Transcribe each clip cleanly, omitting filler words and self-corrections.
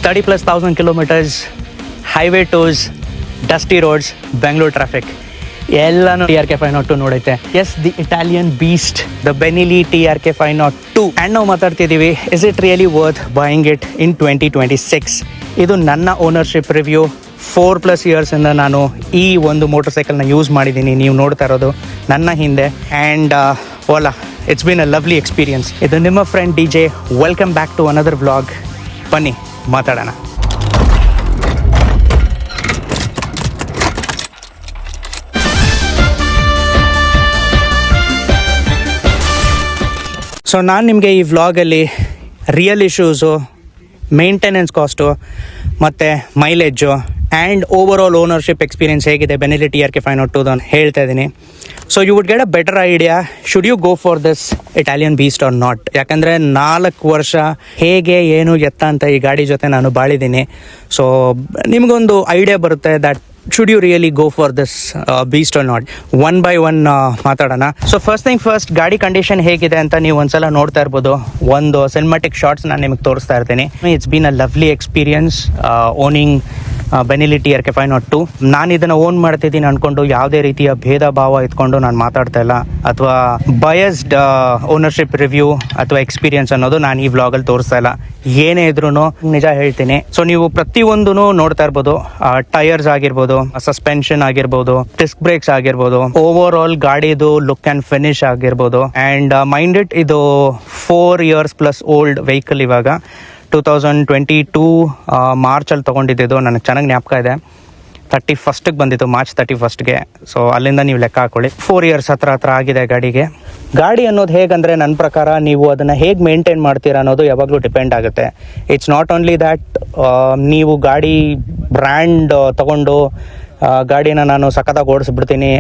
30,000+ kilometers, highway tours, dusty roads, Bangalore traffic. ಎಲ್ಲಾನು TRK 502 ನೋಡೈತೆ. Yes, the Italian beast, the Benelli TRK 502. And ನಾವು ಮಾತಾಡ್ತಿದ್ದೀವಿ, is it really worth buying it in 2026? ಇದು ನನ್ನ ownership review. 4+ ಇಯರ್ಸಿಂದ ನಾನು ಈ ಒಂದು ಮೋಟರ್ ಸೈಕಲ್ನ ಯೂಸ್ ಮಾಡಿದ್ದೀನಿ. ನೀವು ನೋಡ್ತಾ ಇರೋದು ನನ್ನ ಹಿಂದೆ. And hola, it's been a lovely experience. ಇದು ನಿಮ್ಮ friend DJ. Welcome back to another vlog. ಬನ್ನಿ ಮಾತಾಡೋಣ. ಸೊ ನಾನು ನಿಮಗೆ ಈ ವ್ಲಾಗಲ್ಲಿ ರಿಯಲ್ ಇಶ್ಯೂಸು, ಮೇಂಟೆನೆನ್ಸ್ ಕಾಸ್ಟು ಮತ್ತು mileage and overall ownership experience ಹೇಗಿದೆ ಬೆನಿಲಿ TRK 502 ಅಂತ ಹೇಳ್ತಾ ಇದ್ದೀನಿ. So you would get a better idea, should you go for this Italian beast or not. ಯಾಕಂದರೆ 4 ವರ್ಷ ಹೇಗೆ ಏನು ಎತ್ತ ಅಂತ ಈ ಗಾಡಿ ಜೊತೆ ನಾನು ಬಾಳಿದ್ದೀನಿ. ಸೊ ನಿಮಗೊಂದು ಐಡಿಯಾ ಬರುತ್ತೆ that should you really go for this beast or not. One by one ಮಾತಾಡೋಣ. ಸೊ ಫಸ್ಟ್ ಥಿಂಗ್ ಫಸ್ಟ್, ಗಾಡಿ ಕಂಡೀಷನ್ ಹೇಗಿದೆ ಅಂತ ನೀವು ಒಂದ್ಸಲ ನೋಡ್ತಾ ಇರ್ಬೋದು. ಒಂದು ಸಿನಿಮ್ಯಾಟಿಕ್ ಶಾರ್ಟ್ಸ್ ನಾನು ನಿಮಗೆ ತೋರಿಸ್ತಾ ಇರ್ತೀನಿ. It's been a lovely experience owning Benelli TRK 502. ನಾನು ಇದನ್ನು ಓನ್ ಮಾಡ್ತಿದ್ದೀನಿ ಅಂದ್ಕೊಂಡು ಯಾವುದೇ ರೀತಿಯ ಭೇದ ಭಾವ ಇಟ್ಕೊಂಡು ನಾನು ಮಾತಾಡ್ತಾ ಇಲ್ಲ, ಅಥವಾ ಬಯಸ್ಡ್ ಓನರ್ಶಿಪ್ ರಿವ್ಯೂ ಅಥವಾ ಎಕ್ಸ್ಪೀರಿಯನ್ಸ್ ಅನ್ನೋದು ನಾನು ಈ ವ್ಲಾಗಲ್ಲಿ ತೋರಿಸ್ತಾ ಇಲ್ಲ. ಏನೇ ಇದ್ರೂ ನಿಜ ಹೇಳ್ತೀನಿ. ಸೊ ನೀವು ಪ್ರತಿಯೊಂದೂ ನೋಡ್ತಾ ಇರ್ಬೋದು, ಟೈರ್ಸ್ ಆಗಿರ್ಬೋದು, ಸಸ್ಪೆನ್ಷನ್ ಆಗಿರ್ಬೋದು, ಡಿಸ್ಕ್ ಬ್ರೇಕ್ಸ್ ಆಗಿರ್ಬೋದು, ಓವರ್ ಆಲ್ ಗಾಡಿದು ಲುಕ್ ಆ್ಯಂಡ್ ಫಿನಿಶ್ ಆಗಿರ್ಬೋದು. ಆ್ಯಂಡ್ ಮೈಂಡ್ ಇಟ್, ಇದು 4 years+ ಓಲ್ಡ್ ವೆಹಿಕಲ್. ಇವಾಗ 2022 ಮಾರ್ಚಲ್ಲಿ ತೊಗೊಂಡಿದ್ದು, ನನಗೆ ಚೆನ್ನಾಗಿ ಜ್ಞಾಪಕ ಇದೆ. 31st ಬಂದಿತ್ತು, ಮಾರ್ಚ್ 31st. ಸೊ ಅಲ್ಲಿಂದ ನೀವು ಲೆಕ್ಕ ಹಾಕೊಳ್ಳಿ, 4 years ಹತ್ರ ಆಗಿದೆ ಗಾಡಿಗೆ. ಗಾಡಿ ಅನ್ನೋದು ಹೇಗಂದರೆ, ನನ್ನ ಪ್ರಕಾರ ನೀವು ಅದನ್ನು ಹೇಗೆ ಮೇಂಟೈನ್ ಮಾಡ್ತೀರಾ ಅನ್ನೋದು ಯಾವಾಗಲೂ ಡಿಪೆಂಡ್ ಆಗುತ್ತೆ. ಇಟ್ಸ್ ನಾಟ್ ಓನ್ಲಿ ದ್ಯಾಟ್ ನೀವು ಗಾಡಿ ಬ್ರ್ಯಾಂಡ್ ತೊಗೊಂಡು ಗಾಡಿನ ನಾನು ಸಖತ್ತಾಗಿ ಓಡಿಸ್ಬಿಡ್ತೀನಿ,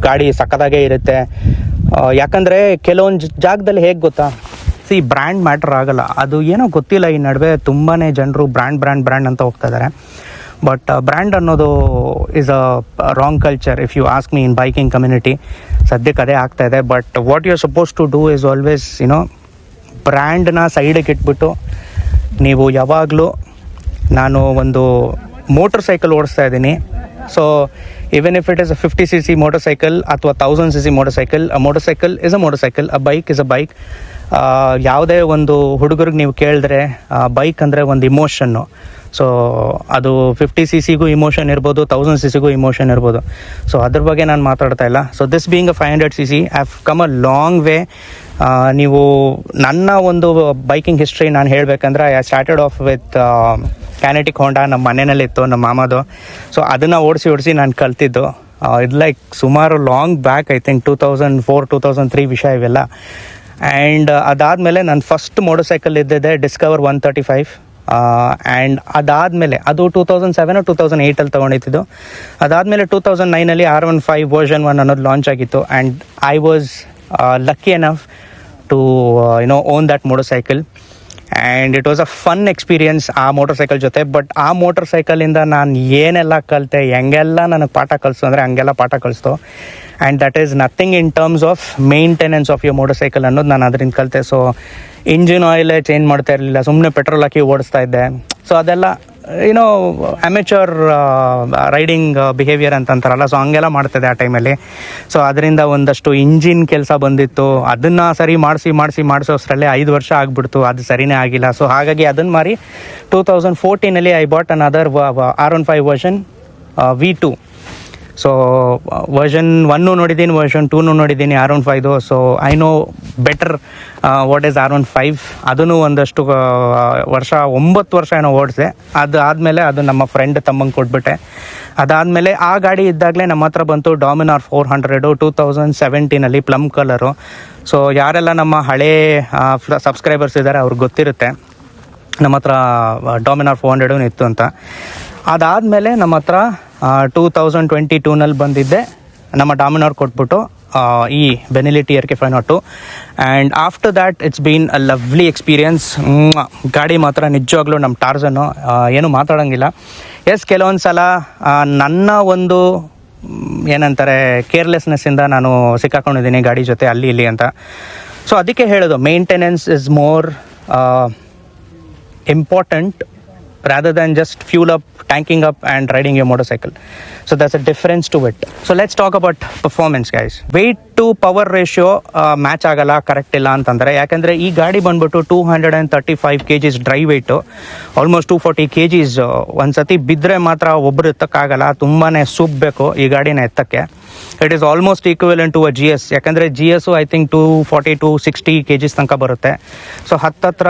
ಗಾಡಿ ಸಖತ್ತಾಗೇ ಇರುತ್ತೆ. ಯಾಕಂದರೆ ಕೆಲವೊಂದು ಜಾಗದಲ್ಲಿ ಹೇಗೆ ಗೊತ್ತಾ, ಬ್ರ್ಯಾಂಡ್ ಮ್ಯಾಟ್ರ್ ಆಗಲ್ಲ. ಅದು ಏನೋ ಗೊತ್ತಿಲ್ಲ, ಈ ನಡುವೆ ತುಂಬಾ ಜನರು ಬ್ರ್ಯಾಂಡ್ ಅಂತ ಹೋಗ್ತಾ ಇದ್ದಾರೆ. ಬಟ್ ಬ್ರ್ಯಾಂಡ್ ಅನ್ನೋದು is a wrong culture if you ask me in biking community. ಸದ್ಯಕ್ಕೆ ಅದೇ ಆಗ್ತಾ ಇದೆ. But what you are suppose to do is always ಬ್ರ್ಯಾಂಡ್ನ ಸೈಡಿಗೆ ಇಟ್ಬಿಟ್ಟು ನೀವು ಯಾವಾಗಲೂ, ನಾನು ಒಂದು ಮೋಟರ್ ಸೈಕಲ್ ಓಡಿಸ್ತಾ ಇದ್ದೀನಿ. So even if it is a 50cc motorcycle ಅಥವಾ 1000cc motorcycle, a motorcycle is a motorcycle, a bike is a bike. ಯಾವುದೇ ಒಂದು ಹುಡುಗರಿಗೆ ನೀವು ಕೇಳಿದ್ರೆ ಬೈಕ್ ಅಂದರೆ ಒಂದು ಇಮೋಷನ್ನು. ಸೊ ಅದು 50cc ಇಮೋಷನ್ ಇರ್ಬೋದು, 1000cc ಇಮೋಷನ್ ಇರ್ಬೋದು. ಸೊ ಅದ್ರ ಬಗ್ಗೆ ನಾನು ಮಾತಾಡ್ತಾ ಇಲ್ಲ. So this being a 500cc, I have come a long way. ನೀವು ನನ್ನ ಒಂದು ಬೈಕಿಂಗ್ ಹಿಸ್ಟ್ರಿ ನಾನು ಹೇಳಬೇಕಂದ್ರೆ, ಐ ಸ್ಟಾರ್ಟೆಡ್ ಆಫ್ ವಿತ್ ಕ್ಯಾನೆಟಿಕ್ ಹೋಂಡಾ. ನಮ್ಮ ಮನೆಯಲ್ಲಿತ್ತು, ನಮ್ಮ ಮಾಮದು. ಸೊ ಅದನ್ನು ಓಡಿಸಿ ನಾನು ಕಲ್ತಿದ್ದು. ಇದು ಲೈಕ್ ಸುಮಾರು ಲಾಂಗ್ ಬ್ಯಾಕ್, ಐ ಥಿಂಕ್ 2004-2003 ವಿಷಯ ಇವೆಲ್ಲ. ಆ್ಯಂಡ್ ಅದಾದಮೇಲೆ ನನ್ನ ಫಸ್ಟ್ ಮೋಟರ್ ಸೈಕಲ್ ಇದ್ದಿದೆ ಡಿಸ್ಕವರ್ 135. ಆ್ಯಂಡ್ ಅದಾದಮೇಲೆ ಅದು 2007-2008 ತೊಗೊಂಡಿದ್ದು. ಅದಾದಮೇಲೆ 2009 R15 ವರ್ಷನ್ 1 ಅನ್ನೋದು ಲಾಂಚ್ ಆಗಿತ್ತು. And I was lucky enough to own that motorcycle. And it was a fun experience ಆ ಮೋಟರ್ ಸೈಕಲ್ ಜೊತೆ. ಬಟ್ ಆ ಮೋಟರ್ ಸೈಕಲಿಂದ ನಾನು ಏನೆಲ್ಲ ಕಲಿತೆ, ಹೆಂಗೆಲ್ಲ ನನಗೆ ಪಾಠ ಕಲಿಸ್ತು ಅಂದರೆ ಹಂಗೆಲ್ಲ ಪಾಠ ಕಲಿಸ್ತು. And that is nothing in terms of maintenance of your motorcycle ಅನ್ನೋದು ನಾನು ಅದರಿಂದ ಕಲಿತೆ. ಸೊ ಇಂಜಿನ್ ಆಯಿಲೇ ಚೇಂಜ್ ಮಾಡ್ತಾ ಇರಲಿಲ್ಲ, ಸುಮ್ಮನೆ ಪೆಟ್ರೋಲ್ ಹಾಕಿ ಓಡಿಸ್ತಾ ಇದ್ದೆ. ಸೊ ಅದೆಲ್ಲ ಅಮೆಚೂರ್ ರೈಡಿಂಗ್ ಬಿಹೇವಿಯರ್ ಅಂತಾರಲ್ಲ, ಸೊ ಹಂಗೆಲ್ಲ ಮಾಡ್ತಿದ್ದೆ ಆ ಟೈಮಲ್ಲಿ. ಸೊ ಅದರಿಂದ ಒಂದಷ್ಟು ಇಂಜಿನ್ ಕೆಲಸ ಬಂದಿತ್ತು. ಅದನ್ನು ಸರಿ ಮಾಡಿಸೋಷ್ಟರಲ್ಲೇ 5 ವರ್ಷ ಆಗಿಬಿಡ್ತು, ಅದು ಸರಿನೇ ಆಗಿಲ್ಲ. ಸೊ ಹಾಗಾಗಿ ಅದನ್ನು ಮಾರಿ 2014 I bought another R15 version V2. So version 1 ನೋಡಿದ್ದೀನಿ, ವರ್ಷನ್ 2 ನೋಡಿದ್ದೀನಿ R15. So I know better what is R15. ಅದನ್ನು ಒಂದಷ್ಟು ವರ್ಷ, 9 ವರ್ಷ ಏನೋ ಓಡಿಸಿದೆ. ಅದು ಆದಮೇಲೆ ಅದು ನಮ್ಮ ಫ್ರೆಂಡ್ ತಮ್ಮಂಗೆ ಕೊಟ್ಬಿಟ್ಟೆ. ಅದಾದಮೇಲೆ ಆ ಗಾಡಿ ಇದ್ದಾಗಲೇ ನಮ್ಮ ಹತ್ರ ಬಂತು ಡಾಮಿನಾರ್ 400 2017 ಪ್ಲಮ್ ಕಲರು. ಸೊ ಯಾರೆಲ್ಲ ನಮ್ಮ ಹಳೇ ಸಬ್ಸ್ಕ್ರೈಬರ್ಸ್ ಇದ್ದಾರೆ ಅವ್ರಿಗೆ ಗೊತ್ತಿರುತ್ತೆ ನಮ್ಮ ಹತ್ರ ಡಾಮಿನಾರ್ 400 ಇತ್ತು ಅಂತ. ಅದಾದಮೇಲೆ ನಮ್ಮ ಹತ್ರ 2022 ಬಂದಿದ್ದೆ, ನಮ್ಮ ಡಾಮಿನಾರ್ ಕೊಟ್ಬಿಟ್ಟು ಈ Benelli TRK 502. And after that it's been a lovely experience. ಗಾಡಿ ಮಾತ್ರ ನಿಜವಾಗ್ಲೂ ನಮ್ಮ ಟಾರ್ಜನ್ನು ಏನೂ ಮಾತಾಡೋಂಗಿಲ್ಲ. ಎಸ್, ಕೆಲವೊಂದು ಸಲ ನನ್ನ ಒಂದು ಏನಂತಾರೆ ಕೇರ್ಲೆಸ್ನೆಸ್ಸಿಂದ ನಾನು ಸಿಕ್ಕಾಕೊಂಡಿದ್ದೀನಿ ಗಾಡಿ ಜೊತೆ ಅಲ್ಲಿ ಇಲ್ಲಿ ಅಂತ. ಸೊ ಅದಕ್ಕೆ ಹೇಳೋದು maintenance is more important rather than just fuel up, tanking up and riding your motorcycle. So there's a difference to it. So let's talk about performance, guys. Weight to power ratio match ಆಗಲ್ಲ, correct ಇಲ್ಲ ಅಂತಂದರೆ. ಯಾಕಂದರೆ ಈ ಗಾಡಿ ಬಂದ್ಬಿಟ್ಟು 235 kgs dry weight, almost 240 kgs. ಒಂದು ಸತಿ ಬಿದ್ದರೆ ಮಾತ್ರ ಒಬ್ಬರು ಎತ್ತಕ್ಕಾಗಲ್ಲ, ತುಂಬಾ ಸುಬ್ಬಬೇಕು ಈ ಗಾಡಿನ ಎತ್ತಕ್ಕೆ. It is almost equivalent to a G S. ಯಾಕಂದರೆ G S I think 240 to 60 kgs ತನಕ ಬರುತ್ತೆ. ಸೊ ಹತ್ತತ್ರ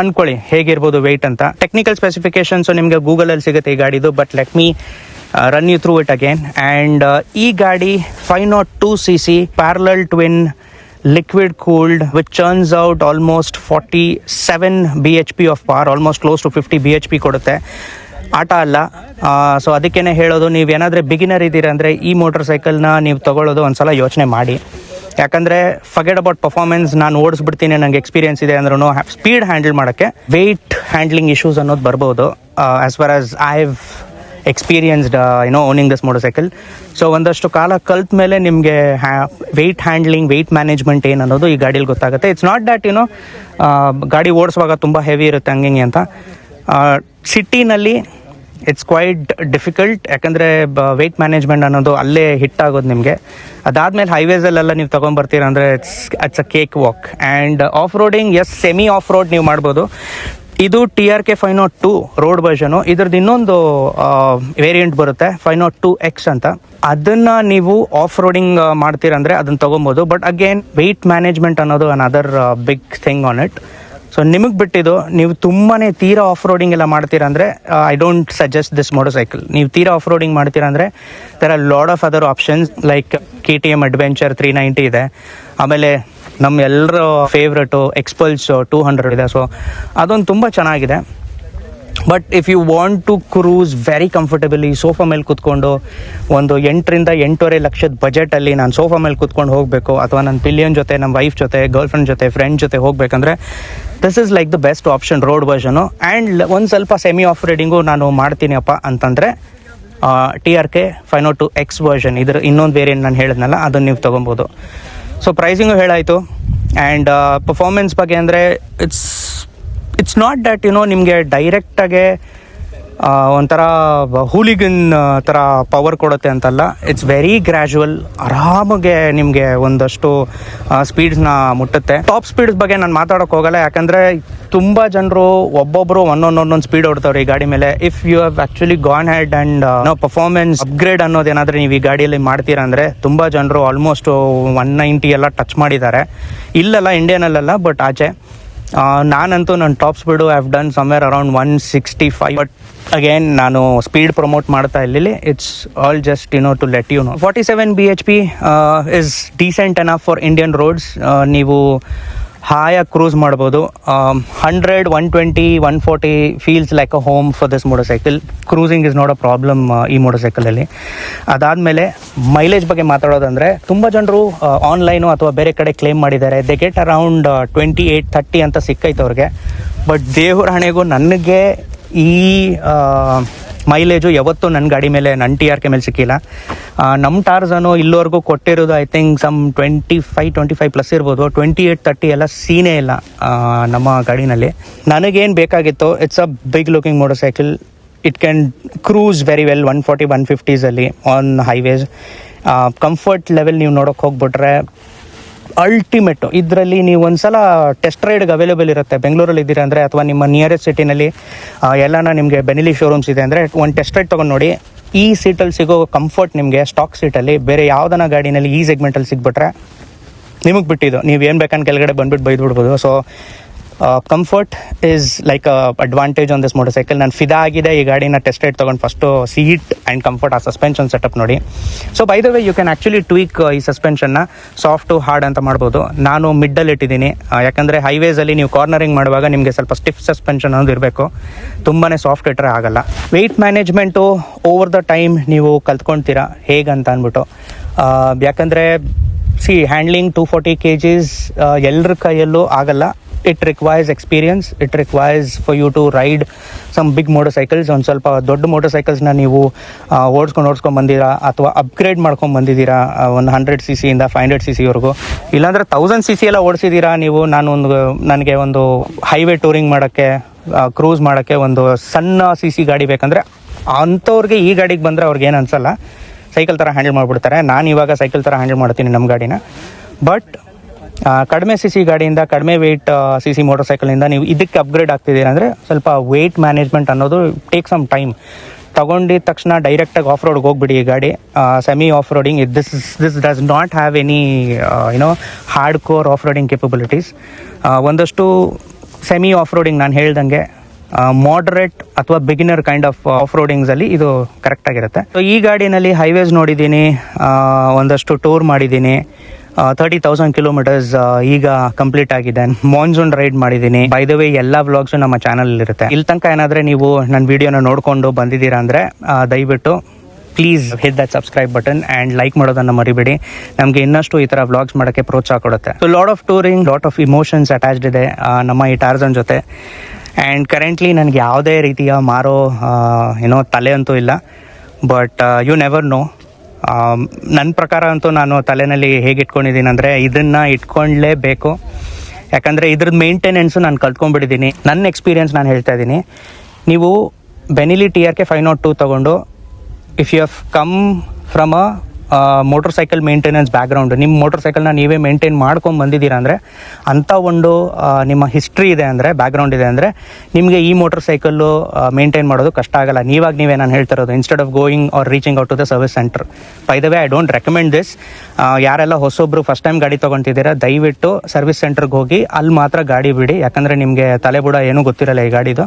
ಅಂದ್ಕೊಳ್ಳಿ ಹೇಗಿರ್ಬೋದು ವೆಯ್ಟ್ ಅಂತ. ಟೆಕ್ನಿಕಲ್ ಸ್ಪೆಸಿಫಿಕೇಶನ್ಸು ನಿಮಗೆ ಗೂಗಲಲ್ಲಿ ಸಿಗುತ್ತೆ ಈ ಗಾಡಿದು, but let me run you through it again. And ಈ ಗಾಡಿ 502cc parallel twin liquid cooled, which churns out almost 47 bhp of power, almost close to 50 bhp ಕೊಡುತ್ತೆ. ಆಟ ಅಲ್ಲ. ಸೊ ಅದಕ್ಕೇ ಹೇಳೋದು, ನೀವೇನಾದರೆ ಬಿಗಿನರ್ ಇದ್ದೀರ ಅಂದರೆ ಈ ಮೋಟರ್ ಸೈಕಲ್ನ ನೀವು ತೊಗೊಳ್ಳೋದು ಒಂದು ಸಲ ಯೋಚನೆ ಮಾಡಿ. ಯಾಕಂದರೆ ಫರ್ಗೆಟ್ ಅಬೌಟ್ ಪರ್ಫಾರ್ಮೆನ್ಸ್, ನಾನು ಓಡಿಸ್ಬಿಡ್ತೀನಿ, ನನಗೆ ಎಕ್ಸ್ಪೀರಿಯನ್ಸ್ ಇದೆ ಅಂದ್ರೂ ಸ್ಪೀಡ್ ಹ್ಯಾಂಡಲ್ ಮಾಡೋಕ್ಕೆ ವೆಯ್ಟ್ ಹ್ಯಾಂಡ್ಲಿಂಗ್ ಇಶ್ಯೂಸ್ ಅನ್ನೋದು ಬರ್ಬೋದು. As far as I have experienced owning this motor cycle. So ಒಂದಷ್ಟು ಕಾಲ ಕಲ್ತ ಮೇಲೆ ನಿಮಗೆ ವೆಯ್ಟ್ ಹ್ಯಾಂಡ್ಲಿಂಗ್, ವೆಯ್ಟ್ ಮ್ಯಾನೇಜ್ಮೆಂಟ್ ಏನು ಅನ್ನೋದು ಈ ಗಾಡೀಲಿ ಗೊತ್ತಾಗುತ್ತೆ. ಇಟ್ಸ್ ನಾಟ್ ದ್ಯಾಟ್ ಗಾಡಿ ಓಡಿಸುವಾಗ ತುಂಬ ಹೆವಿ ಇರುತ್ತೆ ಹಂಗೆ ಅಂತ. ಸಿಟಿನಲ್ಲಿ ಇಟ್ಸ್ ಕ್ವೈಟ್ ಡಿಫಿಕಲ್ಟ್, ಯಾಕಂದರೆ ವೆಯ್ಟ್ ಮ್ಯಾನೇಜ್ಮೆಂಟ್ ಅನ್ನೋದು ಅಲ್ಲೇ ಹಿಟ್ ಆಗೋದು ನಿಮಗೆ. ಅದಾದಮೇಲೆ ಹೈವೇಸಲ್ಲೆಲ್ಲ ನೀವು ತೊಗೊಂಬರ್ತೀರ ಅಂದರೆ it's a cake walk. And off roading, yes, semi off road ನೀವು ಮಾಡ್ಬೋದು. ಇದು TRK 502 ರೋಡ್ ವರ್ಷನು. ಇದ್ರದ್ದು ಇನ್ನೊಂದು ವೇರಿಯಂಟ್ ಬರುತ್ತೆ 502X ಅಂತ. ಅದನ್ನು ನೀವು ಆಫ್ ರೋಡಿಂಗ್ ಮಾಡ್ತೀರಂದರೆ ಅದನ್ನು ತೊಗೊಬೋದು. ಬಟ್ ಅಗೇನ್ ವೆಯ್ಟ್ ಮ್ಯಾನೇಜ್ಮೆಂಟ್ ಅನ್ನೋದು another big thing on it. So ನಿಮಗೆ ಬಿಟ್ಟಿದ್ದು, ನೀವು ತುಂಬಾ ತೀರಾ ಆಫ್ ರೋಡಿಂಗ್ ಎಲ್ಲ ಮಾಡ್ತೀರಾ ಅಂದರೆ I don't suggest this motorcycle. ನೀವು ತೀರಾ ಆಫ್ ರೋಡಿಂಗ್ ಮಾಡ್ತೀರಾ ಅಂದರೆ there are lot of other options like KTM adventure 390 ಇದೆ. ಆಮೇಲೆ ನಮ್ಮ ಎಲ್ಲರ ಫೇವ್ರೆಟು ಎಕ್ಸ್ಪಲ್ಸ್ 200 ಇದೆ. ಸೊ ಅದೊಂದು ತುಂಬ ಚೆನ್ನಾಗಿದೆ. But if you want to cruise very comfortably, sofa ಮೇಲೆ ಕೂತ್ಕೊಂಡು ಒಂದು 8 to 8.5 ಲಕ್ಷದ ಬಜೆಟಲ್ಲಿ ನಾನು ಸೋಫಾ ಮೇಲೆ ಕೂತ್ಕೊಂಡು ಹೋಗಬೇಕು, ಅಥವಾ ನನ್ನ ಪಿಲಿಯನ್ ಜೊತೆ, ನಮ್ಮ ವೈಫ್ ಜೊತೆ, ಗರ್ಲ್ ಫ್ರೆಂಡ್ ಜೊತೆ, ಫ್ರೆಂಡ್ ಜೊತೆ ಹೋಗಬೇಕಂದ್ರೆ this is like the best option, road version. And ಒಂದು ಸ್ವಲ್ಪ ಸೆಮಿ ಆಫ್ ರೈಡಿಂಗು ನಾನು ಮಾಡ್ತೀನಿ ಅಪ್ಪ ಅಂತಂದರೆ TRK 502X ವರ್ಷನ್, ಇದ್ರ ಇನ್ನೊಂದು ವೇರಿಯಂಟ್ ನಾನು ಹೇಳಿದ್ನಲ್ಲ, ಅದನ್ನು ನೀವು ತೊಗೊಬೋದು. ಸೊ ಪ್ರೈಸಿಂಗು ಹೇಳಾಯಿತು. ಆ್ಯಂಡ್ ಪರ್ಫಾರ್ಮೆನ್ಸ್ ಬಗ್ಗೆ ಅಂದರೆ ಇಟ್ಸ್ ನಾಟ್ ದ್ಯಾಟ್ ನಿಮಗೆ ಡೈರೆಕ್ಟಾಗೆ ಒಂಥರ ಹೂಲಿಗನ್ ಥರ ಪವರ್ ಕೊಡುತ್ತೆ ಅಂತಲ್ಲ. ಇಟ್ಸ್ ವೆರಿ ಗ್ರ್ಯಾಜುವಲ್, ಆರಾಮಾಗೆ ನಿಮಗೆ ಒಂದಷ್ಟು ಸ್ಪೀಡ್ಸ್ನ ಮುಟ್ಟುತ್ತೆ. ಟಾಪ್ ಸ್ಪೀಡ್ಸ್ ಬಗ್ಗೆ ನಾನು ಮಾತಾಡೋಕ್ಕೆ ಹೋಗಲ್ಲ, ಯಾಕಂದರೆ ತುಂಬ ಜನರು ಒಬ್ಬೊಬ್ಬರು ಒಂದೊಂದು ಸ್ಪೀಡ್ ಹೊಡ್ತವ್ರೆ ಈ ಗಾಡಿ ಮೇಲೆ. If you have actually gone head and performance upgrade ಅನ್ನೋದೇನಾದರೂ ನೀವು ಈ ಗಾಡಿಯಲ್ಲಿ ಮಾಡ್ತೀರಾ ಅಂದರೆ ತುಂಬ ಜನರು ಆಲ್ಮೋಸ್ಟ್ 190 ಎಲ್ಲ ಟಚ್ ಮಾಡಿದ್ದಾರೆ. ಇಲ್ಲೆಲ್ಲ ಇಂಡಿಯನಲ್ಲೆಲ್ಲ, ಬಟ್ ಆಚೆ ನಾನಂತೂ ನನ್ನ top speed I have done somewhere around 165. But again ನಾನು ಸ್ಪೀಡ್ ಪ್ರಮೋಟ್ ಮಾಡ್ತಾ ಇಲ್ಲಿ, it's all just to let you know. 47 bhp is decent enough for Indian roads. ನೀವು ಹಾಯಾಗಿ ಕ್ರೂಸ್ ಮಾಡ್ಬೋದು. 100, 120, 140 feels like a home for this motorcycle. Cruising is not a problem ಈ ಮೋಟರ್ ಸೈಕಲಲ್ಲಿ. ಅದಾದಮೇಲೆ ಮೈಲೇಜ್ ಬಗ್ಗೆ ಮಾತಾಡೋದಂದರೆ, ತುಂಬ ಜನರು ಆನ್ಲೈನು ಅಥವಾ ಬೇರೆ ಕಡೆ ಕ್ಲೇಮ್ ಮಾಡಿದ್ದಾರೆ ದೆ ಗೆಟ್ ಅರೌಂಡ್ 28-30 ಅಂತ ಸಿಕ್ಕೈತೆ ಅವ್ರಿಗೆ. ಬಟ್ ದೇವ್ರ ಹಣೆಗೂ ನನಗೆ ಈ ಮೈಲೇಜು ಯಾವತ್ತೂ ನನ್ನ ಗಾಡಿ ಮೇಲೆ, ನನ್ನ TRK ಮೇಲೆ ಸಿಕ್ಕಿಲ್ಲ. ನಮ್ಮ ಟಾರ್ಸನು ಇಲ್ಲಿವರೆಗೂ ಕೊಟ್ಟಿರೋದು ಐ ಥಿಂಕ್ ಸಮ್ 25+ ಇರ್ಬೋದು. 28-30 ಎಲ್ಲ ಸೀನೇ ಇಲ್ಲ ನಮ್ಮ ಗಾಡಿನಲ್ಲಿ. ನನಗೇನು ಬೇಕಾಗಿತ್ತು, it's a big looking motorcycle. It can cruise very well 140, 150s on highways. Comfort level ನೀವು ನೋಡೋಕೆ ಹೋಗ್ಬಿಟ್ರೆ ಅಲ್ಟಿಮೇಟು. ಇದರಲ್ಲಿ ನೀವು ಒಂದು ಸಲ ಟೆಸ್ಟ್ ರೈಡ್ಗೆ ಅವೈಲೇಬಲ್ ಇರುತ್ತೆ. ಬೆಂಗಳೂರಲ್ಲಿ ಇದ್ದೀರಾ ಅಂದರೆ, ಅಥವಾ ನಿಮ್ಮ ನಿಯರೆಸ್ಟ್ ಸಿಟಿನಲ್ಲಿ ಎಲ್ಲನ ನಿಮಗೆ ಬೆನಿಲಿ ಶೋರೂಮ್ಸ್ ಇದೆ ಅಂದರೆ ಒಂದು ಟೆಸ್ಟ್ ರೈಡ್ ತೊಗೊಂಡು ನೋಡಿ. ಈ ಸೀಟಲ್ಲಿ ಸಿಗೋ ಕಂಫರ್ಟ್ ನಿಮಗೆ ಸ್ಟಾಕ್ ಸೀಟಲ್ಲಿ ಬೇರೆ ಯಾವುದನ್ನ ಗಾಡಿನಲ್ಲಿ ಈ ಸೆಗ್ಮೆಂಟಲ್ಲಿ ಸಿಗ್ಬಿಟ್ರೆ ನಿಮಗೆ ಬಿಟ್ಟಿದ್ದು, ನೀವು ಏನು ಬೇಕಂತ ಕೆಳಗಡೆ ಬಂದುಬಿಟ್ಟು ಬೈದ್ಬಿಡ್ಬೋದು. So comfort is like advantage on this motorcycle. ನಾನು ಫಿದಾ ಆಗಿದೆ ಈ ಗಾಡಿನ ಟೆಸ್ಟ್ ರೈಡ್ ತೊಗೊಂಡು. ಫಸ್ಟು ಸೀಟ್ ಆ್ಯಂಡ್ ಕಂಫರ್ಟ್, ಆ ಸಸ್ಪೆನ್ಷನ್ ಸೆಟಪ್ ನೋಡಿ. So by the way you can actually tweak ಈ ಸಸ್ಪೆನ್ಷನ್ನ ಸಾಫ್ಟು ಹಾರ್ಡ್ ಅಂತ ಮಾಡ್ಬೋದು. ನಾನು ಮಿಡ್ಡಲ್ಲಿ ಇಟ್ಟಿದ್ದೀನಿ, ಯಾಕಂದರೆ ಹೈವೇಸಲ್ಲಿ ನೀವು ಕಾರ್ನರಿಂಗ್ ಮಾಡುವಾಗ ನಿಮಗೆ ಸ್ವಲ್ಪ ಸ್ಟಿಫ್ ಸಸ್ಪೆನ್ಷನ್ ಅನ್ನೋದು ಇರಬೇಕು. ತುಂಬಾ ಸಾಫ್ಟ್ ಇಟ್ಟರೆ ಆಗಲ್ಲ. Weight management over the time ನೀವು ಕಲ್ತ್ಕೊಳ್ತೀರಾ ಹೇಗಂತ ಅಂದ್ಬಿಟ್ಟು. ಯಾಕಂದರೆ ಹ್ಯಾಂಡ್ಲಿಂಗ್ 240 kgs ಎಲ್ಲರ ಕೈಯಲ್ಲೂ ಆಗಲ್ಲ. It requires experience, it requires for you to ride some big motorcycles. ಒಂದು ಸ್ವಲ್ಪ ದೊಡ್ಡ ಮೋಟರ್ ಸೈಕಲ್ಸ್ನ ನೀವು ಓಡಿಸ್ಕೊಂಡು ಬಂದಿರಾ ಅಥವಾ ಅಪ್ಗ್ರೇಡ್ ಮಾಡ್ಕೊಂಡು ಬಂದಿದ್ದೀರಾ ಒಂದು 100 cc ಇಂದ 500 cc ವರೆಗೂ, ಇಲ್ಲಾಂದರೆ 1000 cc ಎಲ್ಲ ಓಡಿಸಿದ್ದೀರಾ ನೀವು. ನನಗೆ ಒಂದು ಹೈವೇ ಟೂರಿಂಗ್ ಮಾಡೋಕ್ಕೆ, ಕ್ರೂಸ್ ಮಾಡೋಕ್ಕೆ ಒಂದು ಸಣ್ಣ CC ಗಾಡಿ ಬೇಕಂದರೆ ಅಂಥವ್ರಿಗೆ ಈ ಗಾಡಿಗೆ ಬಂದರೆ ಅವ್ರಿಗೆ ಏನು ಅನಿಸಲ್ಲ, ಸೈಕಲ್ ಥರ ಹ್ಯಾಂಡಲ್ ಮಾಡಿಬಿಡ್ತಾರೆ. ನಾನು ಇವಾಗ ಸೈಕಲ್ ಥರ ಹ್ಯಾಂಡಲ್ ಮಾಡ್ತೀನಿ ನಮ್ಮ ಗಾಡಿನ. ಬಟ್ ಕಡಿಮೆ CC ಗಾಡಿಯಿಂದ, ಕಡಿಮೆ ವೆಯ್ಟ್ CC ಮೋಟರ್ ಸೈಕಲಿಂದ ನೀವು ಇದಕ್ಕೆ ಅಪ್ಗ್ರೇಡ್ ಆಗ್ತಿದ್ದೀರ ಅಂದರೆ ಸ್ವಲ್ಪ ವೆಯ್ಟ್ ಮ್ಯಾನೇಜ್ಮೆಂಟ್ ಅನ್ನೋದು ಟೇಕ್ ಸಮ್ ಟೈಮ್. ತೊಗೊಂಡಿದ ತಕ್ಷಣ ಡೈರೆಕ್ಟಾಗಿ ಆಫ್ ರೋಡ್ಗೆ ಹೋಗ್ಬಿಡಿ. ಈ ಗಾಡಿ semi off roading, this does not have any hard core off roading capabilities. ಒಂದಷ್ಟು ಸೆಮಿ ಆಫ್ ರೋಡಿಂಗ್ ನಾನು ಹೇಳ್ದಂಗೆ ಮಾಡ್ರೇಟ್ ಅಥವಾ ಬಿಗಿನರ್ ಕೈಂಡ್ ಆಫ್ ರೋಡಿಂಗ್ಸಲ್ಲಿ ಇದು ಕರೆಕ್ಟಾಗಿರುತ್ತೆ. ಸೊ ಈ ಗಾಡಿನಲ್ಲಿ ಹೈವೇಸ್ ನೋಡಿದ್ದೀನಿ, ಒಂದಷ್ಟು ಟೂರ್ ಮಾಡಿದ್ದೀನಿ. 30,000 ಕಿಲೋಮೀಟರ್ಸ್ ಈಗ ಕಂಪ್ಲೀಟ್ ಆಗಿದೆ. ಮಾನ್ಸೂನ್ ರೈಡ್ ಮಾಡಿದ್ದೀನಿ. ಬೈ ದ ವೇ ಎಲ್ಲ ವ್ಲಾಗ್ಸು ನಮ್ಮ ಚಾನಲ್ ಇರುತ್ತೆ. ಇಲ್ಲಿ ತನಕ ಏನಾದರೆ ನೀವು ನನ್ನ ವಿಡಿಯೋನ ನೋಡಿಕೊಂಡು ಬಂದಿದ್ದೀರಾ ಅಂದರೆ ದಯವಿಟ್ಟು please hit that subscribe button and like ಮಾಡೋದನ್ನು ಮರಿಬೇಡಿ. ನಮಗೆ ಇನ್ನಷ್ಟು ಈ ಥರ ವ್ಲಾಗ್ಸ್ ಮಾಡೋಕ್ಕೆ ಪ್ರೋತ್ಸಾಹ ಕೊಡುತ್ತೆ. So lot of touring, lot of emotions attached ಇದೆ ನಮ್ಮ ಈ ಟಾರ್ಜನ್ ಜೊತೆ. ಆ್ಯಂಡ್ ಕರೆಂಟ್ಲಿ ನನಗೆ ಯಾವುದೇ ರೀತಿಯ ಮಾರೋ ತಲೆ ಅಂತೂ ಇಲ್ಲ. But you never know. ನನ್ನ ಪ್ರಕಾರ ಅಂತೂ ನಾನು ತಲೆಯಲ್ಲಿ ಹೇಗೆ ಇಟ್ಕೊಂಡಿದ್ದೀನಿ ಅಂದರೆ ಇದನ್ನು ಇಟ್ಕೊಳ್ಳೇಬೇಕು. ಯಾಕಂದರೆ ಇದ್ರದ್ದು ಮೇಂಟೆನೆನ್ಸು ನಾನು ಕಲ್ತ್ಕೊಂಡ್ಬಿಟ್ಟಿದ್ದೀನಿ. ನನ್ನ ಎಕ್ಸ್ಪೀರಿಯೆನ್ಸ್ ನಾನು ಹೇಳ್ತಾ ಇದ್ದೀನಿ. ನೀವು ಬೆನಿಲಿ TRK 502 ತೊಗೊಂಡು if you have come from a motorcycle maintenance background, ನಿಮ್ಮ ಮೋಟರ್ ಸೈಕಲ್ನ ನೀವೇ ಮೇಂಟೈನ್ ಮಾಡ್ಕೊಂಡು ಬಂದಿದ್ದೀರಾ ಅಂದರೆ, ಅಂಥ ಒಂದು ನಿಮ್ಮ ಹಿಸ್ಟ್ರಿ ಇದೆ ಅಂದರೆ, ಬ್ಯಾಕ್ಗ್ರೌಂಡ್ ಇದೆ ಅಂದರೆ, ನಿಮಗೆ ಈ ಮೋಟರ್ ಸೈಕಲ್ಲು ಮೇಂಟೈನ್ ಮಾಡೋದು ಕಷ್ಟ ಆಗಲ್ಲ. ನೀವೇ ನಾನು ಹೇಳ್ತಿರೋದು, instead of going or reaching out to the service centre. By the way, I don't recommend this. ಯಾರೆಲ್ಲ ಹೊಸೊಬ್ಬರು ಫಸ್ಟ್ ಟೈಮ್ ಗಾಡಿ ತೊಗೊತಿದ್ದೀರಾ, ದಯವಿಟ್ಟು ಸರ್ವಿಸ್ ಸೆಂಟರ್ಗೆ ಹೋಗಿ ಅಲ್ಲಿ ಮಾತ್ರ ಗಾಡಿ ಬಿಡಿ. ಯಾಕಂದರೆ ನಿಮಗೆ ತಲೆಬುಡ ಏನೂ ಗೊತ್ತಿರಲ್ಲ ಈ ಗಾಡಿದು.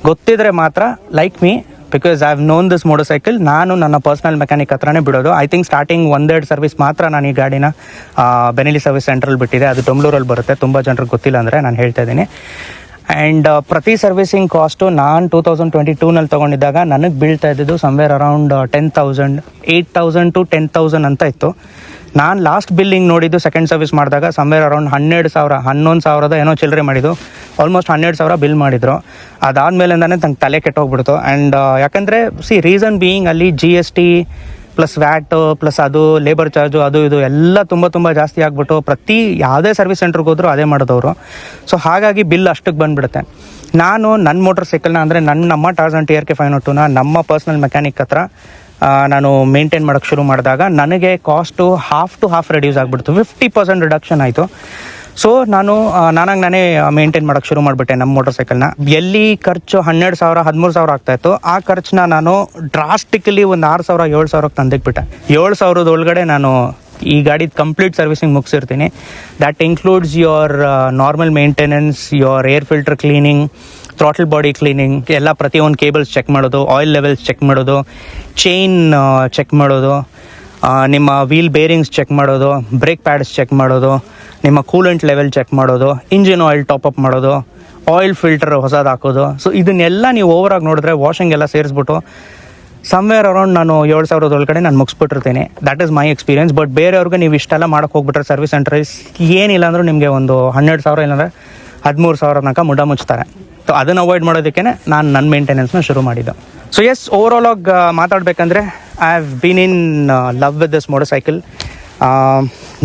ಗೊತ್ತಿದ್ರೆ ಮಾತ್ರ like me, because I have known this motorcycle. ನಾನು ನನ್ನ ಪರ್ಸ್ನಲ್ ಮೆಕ್ಯಾನಿಕ್ ಹತ್ರನೇ ಬಿಡೋದು. ಐ ಥಿಂಕ್ ಸ್ಟಾರ್ಟಿಂಗ್ 1-2 ಸರ್ವಿಸ್ ಮಾತ್ರ ನಾನು ಈ ಗಾಡಿನ ಬೆನಿಲಿ ಸರ್ವಿಸ್ ಸೆಂಟ್ರಲ್ಲಿ ಬಿಟ್ಟಿದೆ. ಅದು ಡೊಂಬ್ಳೂರಲ್ಲಿ ಬರುತ್ತೆ. ತುಂಬ ಜನರಿಗೆ ಗೊತ್ತಿಲ್ಲ ಅಂದರೆ ನಾನು ಹೇಳ್ತಾ ಇದ್ದೀನಿ. ಆ್ಯಂಡ್ ಪ್ರತಿ ಸರ್ವಿಸಿಂಗ್ ಕಾಸ್ಟು ನಾನು 2022ನಲ್ಲಿ ತೊಗೊಂಡಿದ್ದಾಗ ನನಗೆ ಬೀಳ್ತಾ ಇದ್ದಿದ್ದು ಸಮ್ವೇರ್ ಅರೌಂಡ್ 10,000, 8,000 to 10,000 ಅಂತ ಇತ್ತು. ನಾನು ಲಾಸ್ಟ್ ಬಿಲ್ಲಿಂಗ್ ನೋಡಿದ್ದು ಸೆಕೆಂಡ್ ಸರ್ವಿಸ್ ಮಾಡಿದಾಗ ಸಮ್ವೇರ್ ಅರೌಂಡ್ 11,000 ಏನೋ ಚಿಲ್ಲರೆ ಮಾಡಿದ್ದು. ಆಲ್ಮೋಸ್ಟ್ 12,000 ಬಿಲ್ ಮಾಡಿದರು. ಅದಾದಮೇಲಿಂದಾನೆ ನಂಗೆ ತಲೆ ಕೆಟ್ಟೋಗ್ಬಿಡ್ತು. ಆ್ಯಂಡ್ ಯಾಕಂದರೆ ರೀಸನ್ ಬೀಯಿಂಗ್ ಅಲ್ಲಿ GST ಪ್ಲಸ್ ವ್ಯಾಟ್ ಪ್ಲಸ್ ಅದು ಲೇಬರ್ ಚಾರ್ಜು ಅದು ಇದು ಎಲ್ಲ ತುಂಬ ಜಾಸ್ತಿ ಆಗಿಬಿಟ್ಟು ಪ್ರತಿ ಯಾವುದೇ ಸರ್ವಿಸ್ ಸೆಂಟ್ರಿಗೆ ಹೋದರೂ ಅದೇ ಮಾಡೋದವರು. ಸೊ ಹಾಗಾಗಿ ಬಿಲ್ ಅಷ್ಟಕ್ಕೆ ಬಂದುಬಿಡುತ್ತೆ. ನಾನು ನನ್ನ ಮೋಟರ್ ಸೈಕಲ್ನ ಅಂದರೆ ನಮ್ಮ ಟಾರ್ಜನ್ TRK 502ನ ನಮ್ಮ ಪರ್ಸ್ನಲ್ ಮೆಕ್ಯಾನಿಕ್ ಹತ್ರ ನಾನು ಮೇಂಟೈನ್ ಮಾಡೋಕ್ಕೆ ಶುರು ಮಾಡಿದಾಗ ನನಗೆ cost half to half reduce ಆಗಿಬಿಡ್ತು. 50% ರಿಡಕ್ಷನ್ ಆಯಿತು. ಸೊ ನಾನೇ ಮೇಂಟೈನ್ ಮಾಡೋಕ್ಕೆ ಶುರು ಮಾಡಿಬಿಟ್ಟೆ ನಮ್ಮ ಮೋಟರ್ ಸೈಕಲ್ನ. ಎಲ್ಲಿ ಖರ್ಚು 12,000 13,000 ಆಗ್ತಾಯಿತ್ತು, ಆ ಖರ್ಚನ್ನ ನಾನು ಡ್ರಾಸ್ಟಿಕಲಿ ಒಂದು 6,000 7,000ಕ್ಕೆ ತಂದಿಟ್ಬಿಟ್ಟೆ. 7,000 ಒಳಗಡೆ ನಾನು ಈ ಗಾಡಿ ಕಂಪ್ಲೀಟ್ ಸರ್ವಿಸಿಂಗ್ ಮುಗಿಸಿರ್ತೀನಿ. That includes your normal maintenance, your air filter cleaning, throttle body cleaning, ಎಲ್ಲ ಪ್ರತಿಯೊಂದು ಕೇಬಲ್ಸ್ ಚೆಕ್ ಮಾಡೋದು, ಆಯಿಲ್ ಲೆವೆಲ್ಸ್ ಚೆಕ್ ಮಾಡೋದು, ಚೈನ್ ಚೆಕ್ ಮಾಡೋದು, ನಿಮ್ಮ ವೀಲ್ ಬೇರಿಂಗ್ಸ್ ಚೆಕ್ ಮಾಡೋದು, ಬ್ರೇಕ್ ಪ್ಯಾಡ್ಸ್ ಚೆಕ್ ಮಾಡೋದು, ನಿಮ್ಮ ಕೂಲೆಂಟ್ ಲೆವೆಲ್ ಚೆಕ್ ಮಾಡೋದು, ಇಂಜಿನ್ ಆಯಿಲ್ ಟಾಪಪ್ ಮಾಡೋದು, ಆಯಿಲ್ ಫಿಲ್ಟರ್ ಹೊಸದು ಹಾಕೋದು. ಸೊ ಇದನ್ನೆಲ್ಲ ನೀವು ಓವರಾಗಿ ನೋಡಿದ್ರೆ ವಾಷಿಂಗ್ ಎಲ್ಲ ಸೇರಿಸ್ಬಿಟ್ಟು ಸಮ್ವೇರ್ ಅರೌಂಡ್ ನಾನು 7,000 ಒಳಗಡೆ ನಾನು ಮುಗಿಸ್ಬಿಟ್ಟಿರ್ತೀನಿ. That is my experience. But ಬೇರೆಯವ್ರಿಗೆ ನೀವು ಇಷ್ಟೆಲ್ಲ ಮಾಡೋಕ್ಕೆ ಹೋಗ್ಬಿಟ್ರೆ ಸರ್ವಿಸ್ ಸೆಂಟರ್ಸ್ ಏನಿಲ್ಲ ಅಂದರೂ ನಿಮಗೆ ಒಂದು 12,000 ಇಲ್ಲಾಂದರೆ 13,000 ತನಕ ಮುಡ ಮುಚ್ತಾರೆ. ಸೊ ಅದನ್ನು ಅವಾಯ್ಡ್ ಮಾಡೋದಕ್ಕೆ ನಾನು ನನ್ನ ಮೇಂಟೆನೆನ್ಸ್ನ ಶುರು ಮಾಡಿದ್ದು. ಸೊ ಎಸ್, ಓವರಾಲ್ ಆಗಿ ಮಾತಾಡಬೇಕಂದ್ರೆ I have been in love with this motorcycle.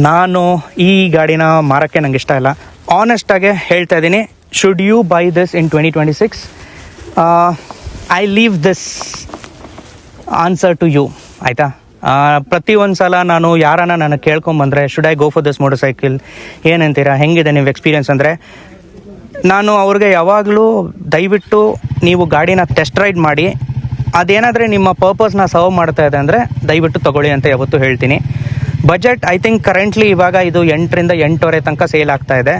ನಾನು ಈ ಗಾಡಿನ ಮಾರೋಕ್ಕೆ ನಂಗೆ ಇಷ್ಟ ಇಲ್ಲ. ಆನೆಸ್ಟಾಗೆ ಹೇಳ್ತಾ ಇದ್ದೀನಿ, should you buy this in 2026? I leave this answer to you, ಆಯಿತಾ? ಪ್ರತಿಯೊಂದು ಸಲ ನಾನು ಯಾರನ್ನ ನನಗೆ ಕೇಳ್ಕೊಂಬಂದರೆ should I go for this motorcycle, ಏನಂತೀರಾ, ಹೆಂಗಿದೆ ನಿಮ್ಮ ಎಕ್ಸ್ಪೀರಿಯನ್ಸ್ ಅಂದರೆ, ನಾನು ಅವ್ರಿಗೆ ಯಾವಾಗಲೂ ದಯವಿಟ್ಟು ನೀವು ಗಾಡಿನ ಟೆಸ್ಟ್ ರೈಡ್ ಮಾಡಿ, ಅದೇನಾದರೆ ನಿಮ್ಮ ಪರ್ಪಸ್ನ ಸರ್ವ್ ಮಾಡ್ತಾ ಇದೆ ಅಂದರೆ ದಯವಿಟ್ಟು ತೊಗೊಳ್ಳಿ ಅಂತ ಯಾವತ್ತೂ ಹೇಳ್ತೀನಿ. ಬಜೆಟ್ ಐ ಥಿಂಕ್ ಕರೆಂಟ್ಲಿ ಇವಾಗ ಇದು 8ರಿಂದ 8.5 ತನಕ ಸೇಲ್ ಆಗ್ತಾ ಇದೆ.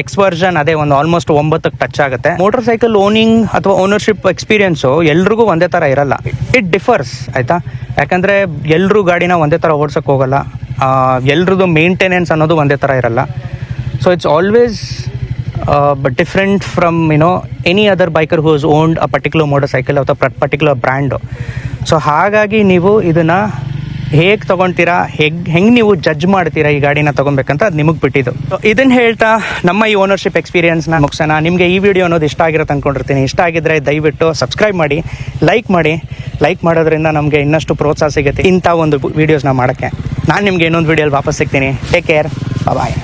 ಎಕ್ಸ್ ವರ್ಷನ್ ಅದೇ ಒಂದು ಆಲ್ಮೋಸ್ಟ್ 9ಕ್ಕೆ ಟಚ್ ಆಗುತ್ತೆ. ಮೋಟರ್ ಸೈಕಲ್ ಓನಿಂಗ್ ಅಥವಾ ಓನರ್ಶಿಪ್ ಎಕ್ಸ್ಪೀರಿಯನ್ಸು ಎಲ್ರಿಗೂ ಒಂದೇ ಥರ ಇರಲ್ಲ. ಇಟ್ ಡಿಫರ್ಸ್, ಆಯಿತಾ? ಯಾಕಂದರೆ ಎಲ್ಲರೂ ಗಾಡಿನ ಒಂದೇ ಥರ ಓಡ್ಸೋಕ್ಕೆ ಹೋಗಲ್ಲ. ಎಲ್ರದ್ದು ಮೇಂಟೆನೆನ್ಸ್ ಅನ್ನೋದು ಒಂದೇ ಥರ ಇರಲ್ಲ. So it's always different from any other biker who has owned a particular motorcycle ಅಥವಾ ಪರ್ಟಿಕ್ಯುಲರ್ ಬ್ರ್ಯಾಂಡು. ಸೊ ಹಾಗಾಗಿ ನೀವು ಇದನ್ನು ಹೇಗೆ ತೊಗೊಳ್ತೀರಾ, ಹೆಂಗೆ ನೀವು ಜಡ್ಜ್ ಮಾಡ್ತೀರಾ ಈ ಗಾಡಿನ ತೊಗೊಬೇಕಂತ ಅದು ನಿಮಗೆ ಬಿಟ್ಟಿದ್ದು. ಇದನ್ನು ಹೇಳ್ತಾ ನಮ್ಮ ಈ ಓನರ್ಶಿಪ್ ಎಕ್ಸ್ಪೀರಿಯನ್ಸ್ನ ಮುಗಿಸೋಣ. ನಿಮಗೆ ಈ ವಿಡಿಯೋ ಅನ್ನೋದು ಇಷ್ಟ ಆಗಿರುತ್ತೆ ಅಂದ್ಕೊಂಡಿರ್ತೀನಿ. ಇಷ್ಟ ಆಗಿದ್ದರೆ ದಯವಿಟ್ಟು ಸಬ್ಸ್ಕ್ರೈಬ್ ಮಾಡಿ, ಲೈಕ್ ಮಾಡೋದ್ರಿಂದ ನಮಗೆ ಇನ್ನಷ್ಟು ಪ್ರೋತ್ಸಾಹ ಸಿಗುತ್ತೆ ಇಂಥ ಒಂದು ವೀಡಿಯೋಸ್ನ ಮಾಡೋಕ್ಕೆ. ನಾನು ನಿಮಗೆ ಇನ್ನೊಂದು ವೀಡಿಯೋಲಿ ವಾಪಸ್ ಸಿಗ್ತೀನಿ. ಟೇಕ್ ಕೇರ್, ಬಾಯ್.